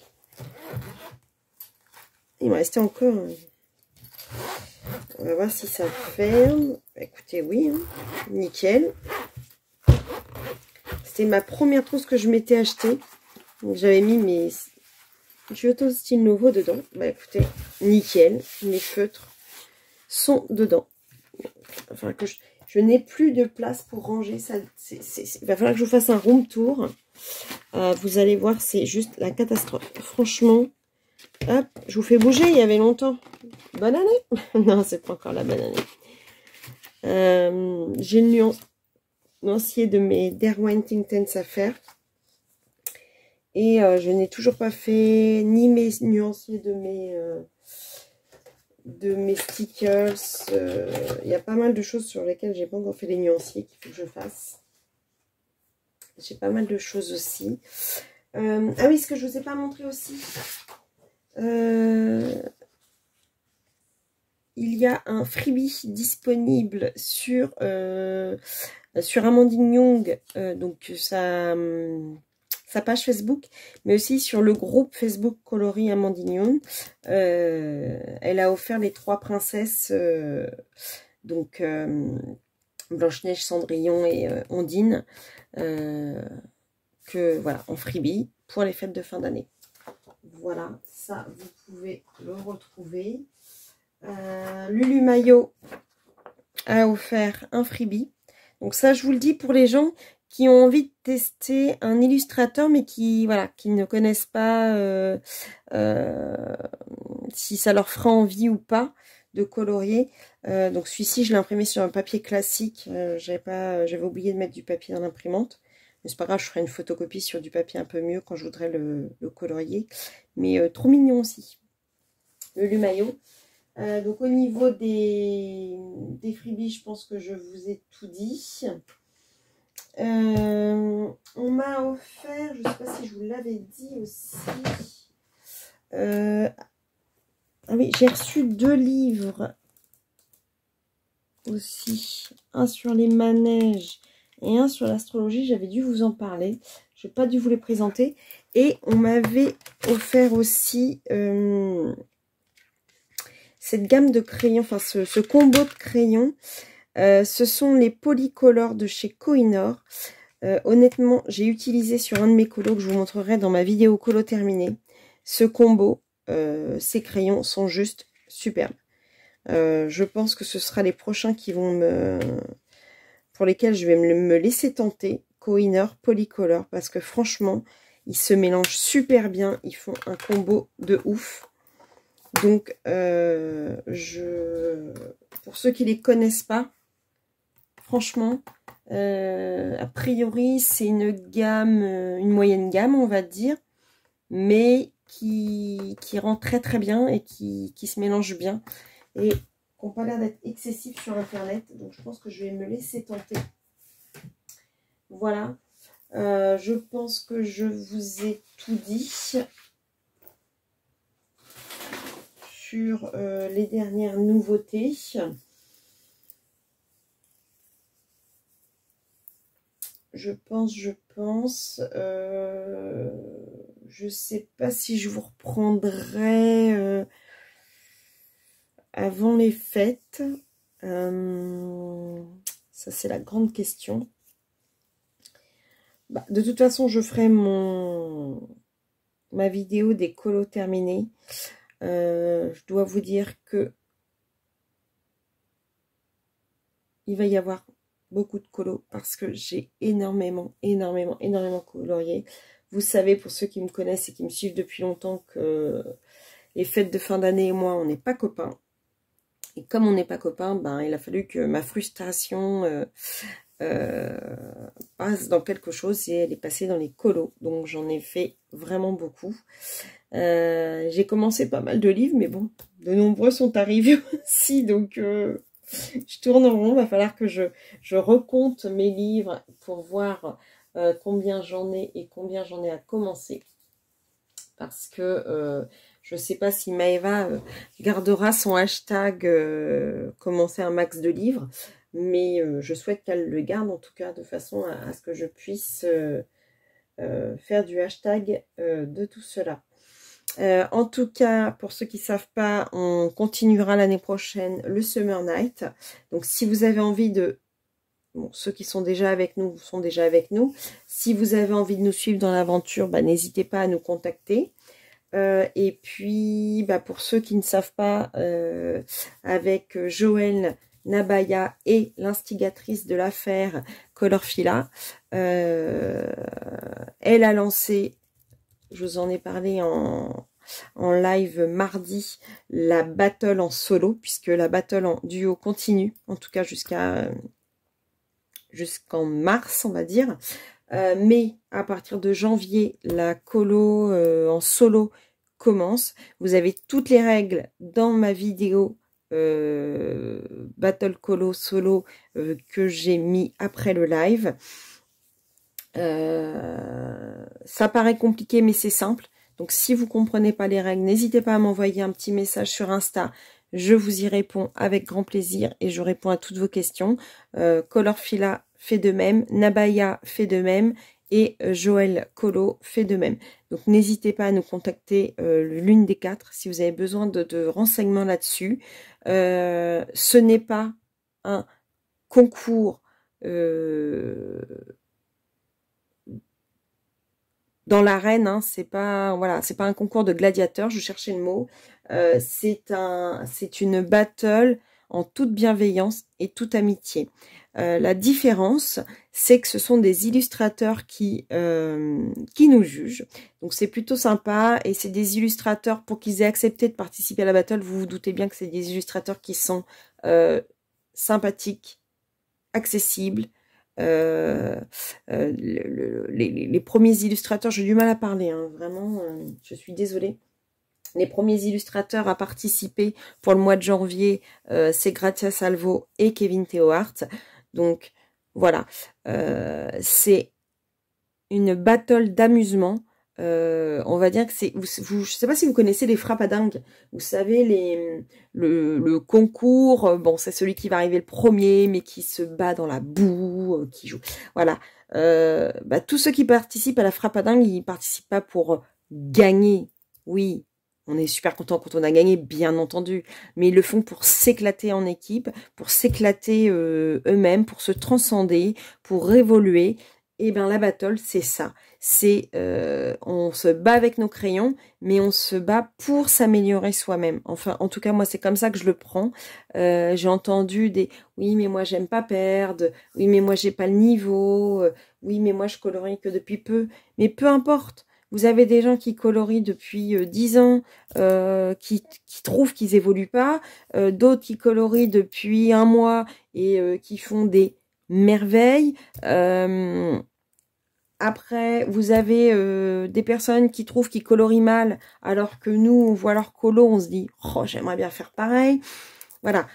Il me restait encore... On va voir si ça ferme. Écoutez, oui, hein. Nickel. C'était ma première trousse que je m'étais achetée. J'avais mis mes Giotto Style Nouveau dedans. Bah écoutez, nickel. Mes feutres sont dedans. Enfin, que je n'ai plus de place pour ranger ça. Il va falloir que je vous fasse un room tour. Vous allez voir, c'est juste la catastrophe. Franchement, hop, je vous fais bouger, il y avait longtemps. Bonne année. Non, c'est pas encore la bonne année. J'ai le nuancier de mes Derwent Intense à faire. Et je n'ai toujours pas fait ni mes nuanciers de mes stickers. Il y a pas mal de choses sur lesquelles j'ai pas encore fait les nuanciers qu'il faut que je fasse. J'ai pas mal de choses aussi. Ah oui, ce que je vous ai pas montré aussi. Il y a un freebie disponible sur Amandine Young, donc sa page Facebook, mais aussi sur le groupe Facebook Coloris Amandine Young. Elle a offert les 3 princesses, donc Blanche-Neige, Cendrillon et Ondine, que voilà, en freebie pour les fêtes de fin d'année. Voilà, ça vous pouvez le retrouver. Lulu Maillot a offert un freebie. Donc ça, je vous le dis pour les gens qui ont envie de tester un illustrateur, mais qui ne connaissent pas si ça leur fera envie ou pas de colorier. Donc celui-ci, je l'ai imprimé sur un papier classique. J'avais oublié de mettre du papier dans l'imprimante. Mais c'est pas grave, je ferai une photocopie sur du papier un peu mieux quand je voudrais le colorier. Mais trop mignon aussi. Lulu Maillot. Donc au niveau des freebies, je pense que je vous ai tout dit. On m'a offert, je ne sais pas si je vous l'avais dit aussi. Ah oui, j'ai reçu 2 livres aussi. Un sur les manèges et un sur l'astrologie. J'avais dû vous en parler. Je n'ai pas dû vous les présenter. Et on m'avait offert aussi... cette gamme de crayons, enfin ce combo de crayons, ce sont les Polycolor de chez Kohinoor. Honnêtement, j'ai utilisé sur un de mes colos que je vous montrerai dans ma vidéo colo terminée. Ce combo, ces crayons sont juste superbes. Je pense que ce sera les prochains qui vont pour lesquels je vais me laisser tenter. Kohinoor Polycolor, parce que franchement, ils se mélangent super bien. Ils font un combo de ouf. Donc, pour ceux qui les connaissent pas, franchement, a priori, c'est une gamme, une moyenne gamme, on va dire, mais qui rend très très bien et qui se mélange bien. Et qui n'ont pas l'air d'être excessifs sur Internet. Donc, je pense que je vais me laisser tenter. Voilà. Je pense que je vous ai tout dit sur les dernières nouveautés. Je pense. Je sais pas si je vous reprendrai avant les fêtes. Ça, c'est la grande question. Bah, de toute façon, je ferai ma vidéo des colos terminés. Je dois vous dire que il va y avoir beaucoup de colos parce que j'ai énormément colorié. Vous savez, pour ceux qui me connaissent et qui me suivent depuis longtemps, que les fêtes de fin d'année et moi, on n'est pas copains. Et comme on n'est pas copains, ben, il a fallu que ma frustration passe dans quelque chose et elle est passée dans les colos. Donc j'en ai fait vraiment beaucoup. J'ai commencé pas mal de livres, mais bon, de nombreux sont arrivés aussi, donc je tourne en rond. Va falloir que je recompte mes livres pour voir combien j'en ai et combien j'en ai à commencer. Parce que je ne sais pas si Maëva gardera son hashtag commencer un max de livres, mais je souhaite qu'elle le garde en tout cas de façon à ce que je puisse faire du hashtag de tout cela. En tout cas, pour ceux qui ne savent pas, on continuera l'année prochaine le Summer Night. Donc, si vous avez envie de... Bon, ceux qui sont déjà avec nous sont déjà avec nous. Si vous avez envie de nous suivre dans l'aventure, bah, n'hésitez pas à nous contacter. Et puis, bah, pour ceux qui ne savent pas, avec Joëlle Nabaya et l'instigatrice de l'affaire Colorfila, elle a lancé... Je vous en ai parlé en live mardi, la battle en solo, puisque la battle en duo continue, en tout cas jusqu'en mars, on va dire. Mais à partir de janvier, la colo en solo commence. Vous avez toutes les règles dans ma vidéo battle colo solo que j'ai mis après le live. Ça paraît compliqué, mais c'est simple. Donc, si vous comprenez pas les règles, n'hésitez pas à m'envoyer un petit message sur Insta. Je vous y réponds avec grand plaisir et je réponds à toutes vos questions. Colorfila fait de même, Nabaya fait de même et Joëlle Colo fait de même. Donc, n'hésitez pas à nous contacter l'une des quatre si vous avez besoin de renseignements là-dessus. Ce n'est pas un concours dans l'arène, hein, c'est pas un concours de gladiateurs, je cherchais le mot. C'est une battle en toute bienveillance et toute amitié. La différence, c'est que ce sont des illustrateurs qui nous jugent. Donc c'est plutôt sympa et c'est des illustrateurs, pour qu'ils aient accepté de participer à la battle, vous vous doutez bien que c'est des illustrateurs qui sont sympathiques, accessibles. Les premiers illustrateurs, j'ai du mal à parler, hein, vraiment, je suis désolée. Les premiers illustrateurs à participer pour le mois de janvier, c'est Grazia Salvo et Kevin Theohart. Donc voilà, c'est une battle d'amusement. On va dire que c'est... je sais pas si vous connaissez les frappes à dingue. Vous savez, le concours, bon, c'est celui qui va arriver le premier, mais qui se bat dans la boue, qui joue. Voilà. Bah, tous ceux qui participent à la frappe à dingue, ils participent pas pour gagner. Oui, on est super content quand on a gagné, bien entendu. Mais ils le font pour s'éclater en équipe, pour s'éclater eux-mêmes, pour se transcender, pour évoluer. Et bien la battle, c'est ça. C'est on se bat avec nos crayons, mais on se bat pour s'améliorer soi-même. Enfin, en tout cas, moi, c'est comme ça que je le prends. J'ai entendu des « oui, mais moi, j'aime pas perdre. Oui, mais moi, j'ai pas le niveau. Oui, mais moi, je colorie que depuis peu. » Mais peu importe. Vous avez des gens qui colorient depuis 10 ans, qui trouvent qu'ils évoluent pas. D'autres qui colorient depuis 1 mois et qui font des merveilles. Après, vous avez des personnes qui trouvent qu'ils colorient mal, alors que nous, on voit leur colo, on se dit « oh, j'aimerais bien faire pareil ». Voilà.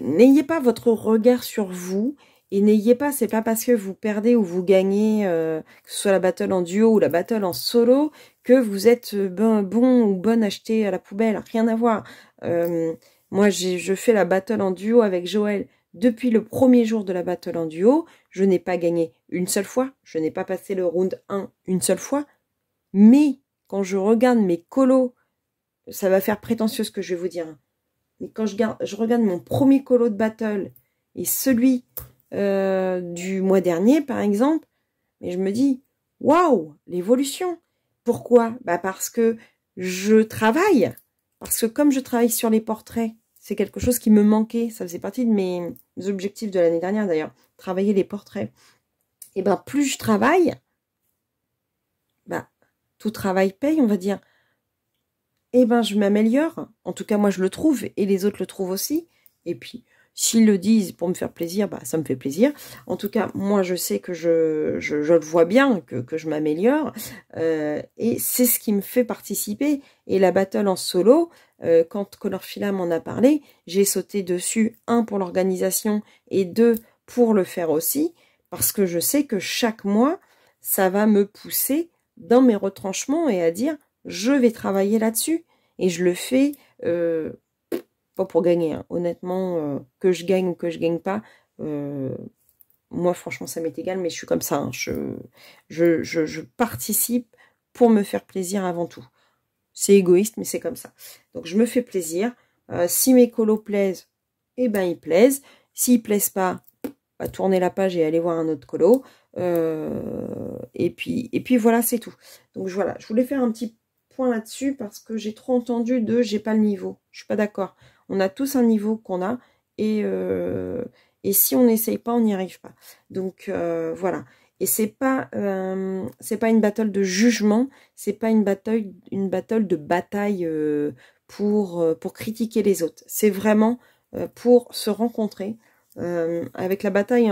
N'ayez pas votre regard sur vous. Et n'ayez pas, c'est pas parce que vous perdez ou vous gagnez, que ce soit la battle en duo ou la battle en solo, que vous êtes bon ou bonne à jeter à la poubelle. Rien à voir. Moi, je fais la battle en duo avec Joël depuis le premier jour de la battle en duo. Je n'ai pas gagné une seule fois. Je n'ai pas passé le round 1 une seule fois. Mais quand je regarde mes colos, ça va faire prétentieux ce que je vais vous dire. Mais quand je regarde mon premier colo de battle et celui du mois dernier, par exemple, mais je me dis, waouh, l'évolution. Pourquoi? Bah parce que je travaille. Parce que comme je travaille sur les portraits, c'est quelque chose qui me manquait. Ça faisait partie de mes objectifs de l'année dernière, d'ailleurs. Travailler les portraits. Et ben plus je travaille, bah, tout travail paye, on va dire. Et ben je m'améliore. En tout cas, moi, je le trouve. Et les autres le trouvent aussi. Et puis, s'ils le disent pour me faire plaisir, bah, ça me fait plaisir. En tout cas, moi, je sais que je le vois bien, que je m'améliore. Et c'est ce qui me fait participer. Et la battle en solo, quand Colorfila m'en a parlé, j'ai sauté dessus, 1 pour l'organisation et 2 pour le faire aussi. Parce que je sais que chaque mois, ça va me pousser dans mes retranchements et à dire, je vais travailler là-dessus. Et je le fais... pas pour gagner, hein. Honnêtement, que je gagne ou que je gagne pas, moi franchement ça m'est égal, mais je suis comme ça, hein. Je participe pour me faire plaisir avant tout. C'est égoïste, mais c'est comme ça. Donc je me fais plaisir. Si mes colos plaisent, eh ben ils plaisent. S'ils plaisent pas, bah, tournez la page et allez voir un autre colo. Et puis voilà, c'est tout. Donc voilà, je voulais faire un petit point là-dessus parce que j'ai trop entendu de j'ai pas le niveau. Je suis pas d'accord. On a tous un niveau qu'on a et si on n'essaye pas, on n'y arrive pas. Donc voilà. Et c'est pas une battle de jugement, c'est pas une battle de bataille pour critiquer les autres. C'est vraiment pour se rencontrer. Avec la battle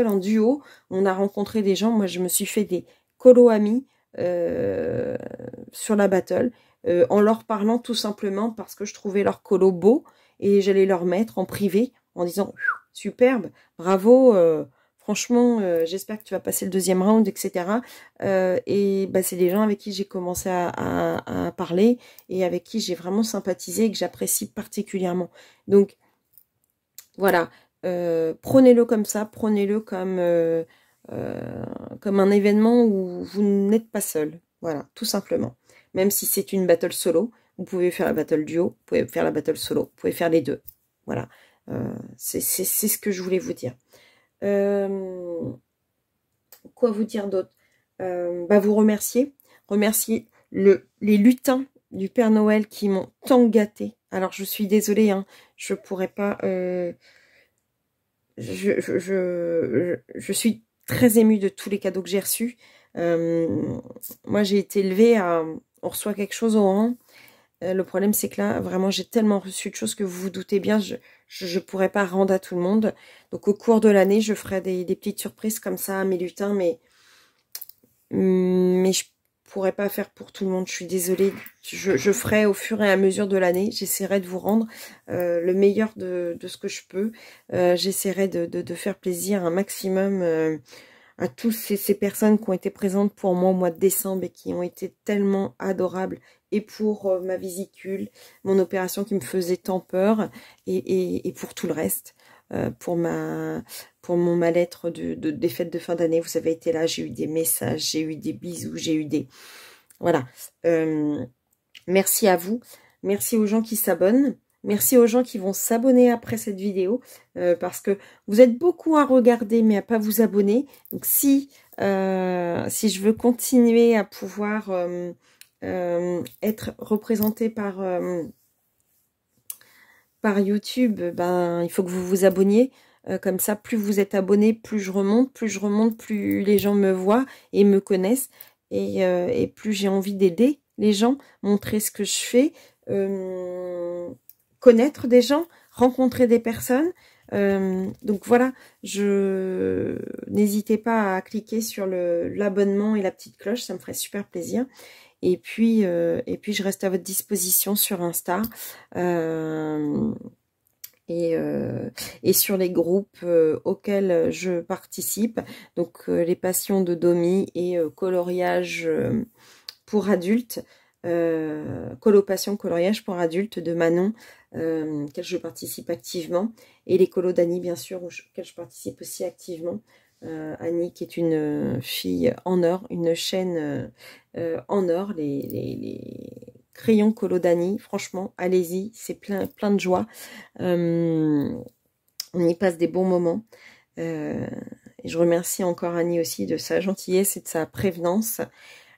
en duo, on a rencontré des gens. Moi, je me suis fait des colo amis sur la battle. En leur parlant tout simplement parce que je trouvais leur colo beau et j'allais leur mettre en privé en disant superbe, bravo, franchement j'espère que tu vas passer le deuxième round, etc. Et bah, c'est des gens avec qui j'ai commencé à parler et avec qui j'ai vraiment sympathisé et que j'apprécie particulièrement. Donc voilà, prenez-le comme ça, prenez-le comme un événement où vous n'êtes pas seul. Voilà, tout simplement. Même si c'est une battle solo, vous pouvez faire la battle duo, vous pouvez faire la battle solo, vous pouvez faire les deux. Voilà, c'est ce que je voulais vous dire. Quoi vous dire d'autre? Bah, vous remercier les lutins du Père Noël qui m'ont tant gâté. Alors, je suis désolée, hein, je pourrais pas... je suis très émue de tous les cadeaux que j'ai reçus. Moi, j'ai été élevée à... On reçoit quelque chose au rang. Le problème, c'est que là, vraiment, j'ai tellement reçu de choses que vous vous doutez bien, je pourrais pas rendre à tout le monde. Donc, au cours de l'année, je ferai des petites surprises comme ça à mes lutins, mais je pourrais pas faire pour tout le monde. Je suis désolée. Je ferai au fur et à mesure de l'année. J'essaierai de vous rendre le meilleur de ce que je peux. J'essaierai de faire plaisir un maximum à tous ces personnes qui ont été présentes pour moi au mois de décembre et qui ont été tellement adorables. Et pour ma vésicule, mon opération qui me faisait tant peur, et pour tout le reste, pour mon mal-être des fêtes de fin d'année. Vous avez été là, j'ai eu des messages, j'ai eu des bisous, j'ai eu des... Voilà. Merci à vous. Merci aux gens qui s'abonnent. Merci aux gens qui vont s'abonner après cette vidéo, parce que vous êtes beaucoup à regarder mais à pas vous abonner. Donc si je veux continuer à pouvoir être représentée par YouTube, ben il faut que vous vous abonniez. Comme ça, plus vous êtes abonné, plus je remonte, plus les gens me voient et me connaissent, et plus j'ai envie d'aider les gens, montrer ce que je fais, connaître des gens, rencontrer des personnes. Donc voilà, n'hésitez pas à cliquer sur l'abonnement et la petite cloche, ça me ferait super plaisir. Et puis je reste à votre disposition sur Insta. Et sur les groupes auxquels je participe, donc les passions de Domi et coloriage pour adultes, coloration coloriage pour adultes de Manon, auquel je participe activement, et les colos d'Annie bien sûr, auxquels je participe aussi activement. Annie qui est une fille en or, une chaîne en or, les crayons colo d'Annie, franchement, allez-y, c'est plein de joie. On y passe des bons moments. Et je remercie encore Annie aussi de sa gentillesse et de sa prévenance.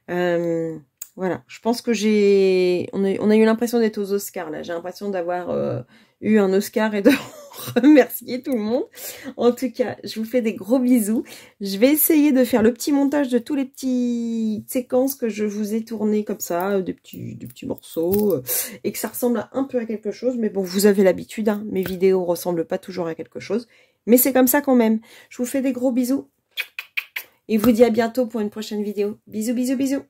Voilà, je pense que on a eu l'impression d'être aux Oscars là. J'ai l'impression d'avoir eu un Oscar et de remercier tout le monde. En tout cas, je vous fais des gros bisous. Je vais essayer de faire le petit montage de tous les petites séquences que je vous ai tournées comme ça, des petits morceaux, et que ça ressemble un peu à quelque chose. Mais bon, vous avez l'habitude, hein, mes vidéos ressemblent pas toujours à quelque chose. Mais c'est comme ça quand même. Je vous fais des gros bisous. Et vous dis à bientôt pour une prochaine vidéo. Bisous, bisous, bisous.